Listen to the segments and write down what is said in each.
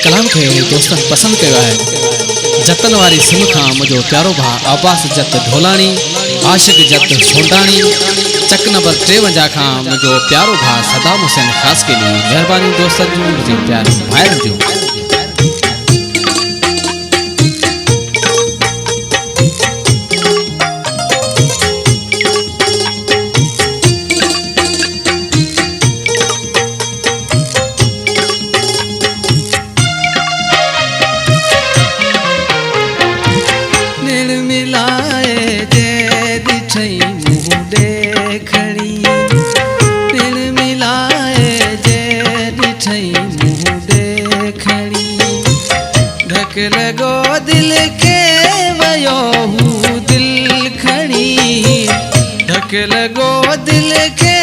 कलाम के दोस्तन पसंद किया है। जतन वारी सिम खां मुझो प्यारो भा अब्बास जत ढोलानी, आशिक जत सोंडानी, चक नंबर 53 खां मुझो प्यारो भा सदाम हुसैन खास के लिए मेहरबानी दोस्तन जो मुझे प्यार भाई जो लगो दिल के वयो हूँ दिल खड़ी, ढक लगो दिल के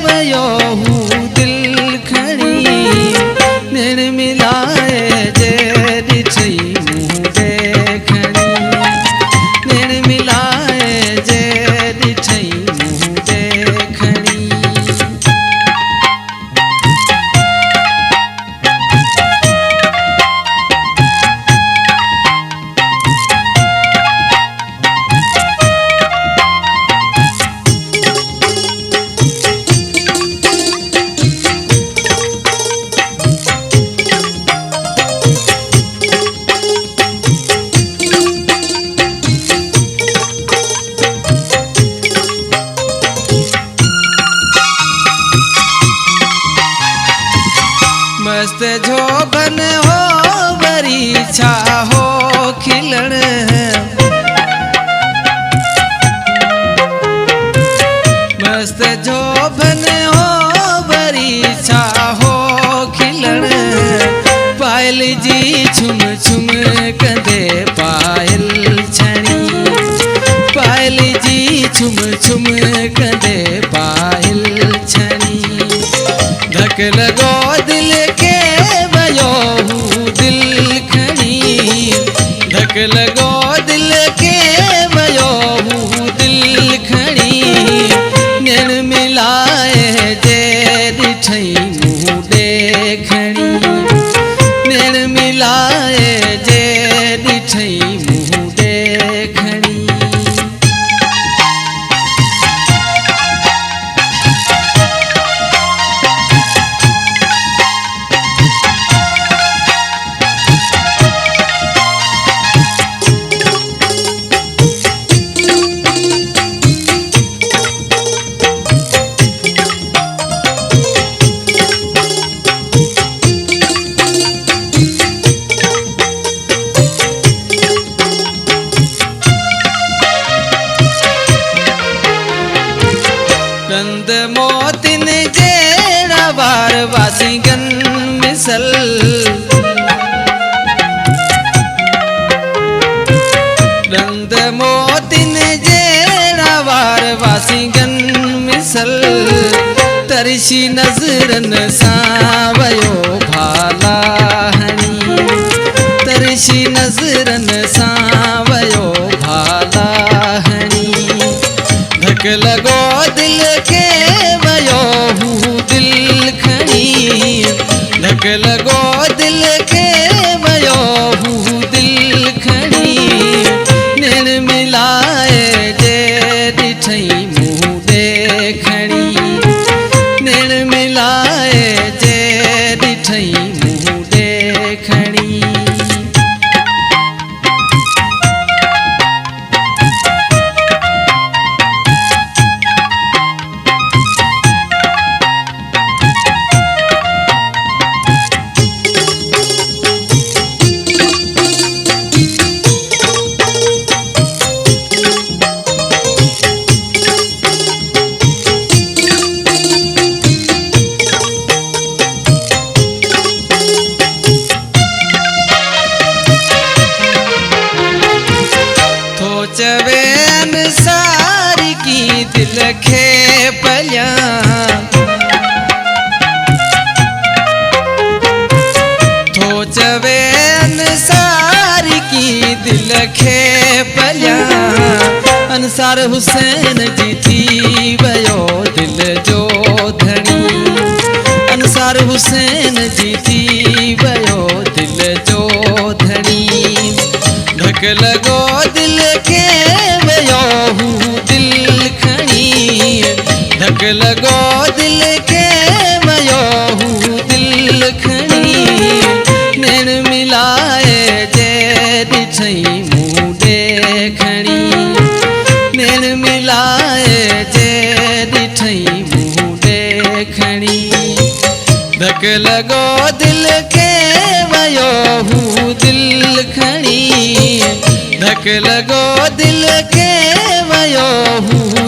वयो हूँ दिल खड़ी, नैन मिलाए जे ॾिठई मुँह देखड़ी, नैन मिलाए जे ॾिठई मुँह देखड़ी। मस्त जोबन हो बरी छा हो खिलण, मस्त जोबन हो बरी छा हो खिलण, पायल जी छुम छुम कंदे पायल छणी, पायल जी छुम छुम कंदे पायल छणी, धक लगो दिल के वयो हूँ दिल खड़ी, धक लगो दिल के वयो हूँ दिल खड़ी, नैन मिलाए जे ॾिठई मुँह देखड़ी, नैन मिलाए जे ॾिठई मुँह देखड़ी। रंद मोतिन जेड़ा वार वासीगन मिसल, रंद मोतिन जेड़ा वार वासीगन मिसल, तरसी नजरन सां वयो भाला हणी, तरसी नजरन सां वयो भाला हणी, धक लगो दिल के वयो हूँ दिल खड़ी, धक लगो दिल के वयो हूँ दिल खड़ी, नैन मिलाए जे ॾिठई मुँह देखड़ी, नैन मिलाए जे ॾिठई मुँह देखड़ी। चवे अनुसार की दिल खे पलिया, थो चवे अनुसार की दिल खे पलिया, अनुसार हुसैन जी थी वयो दिल जो धणी, अनुसार हुसैन जी थी वयो दिल धक लॻो दिल खे वियो हू दिल खणी धक लॻो दिल खे वियो हू दिल खणी नैण मिलाए जे ॾिठई मूं ॾेखणी नैण मिलाए जे ॾिठई मूं ॾेखणी धक लॻो दिल खे वियो हू दिल खणी धक लॻो दिल खे वियो हू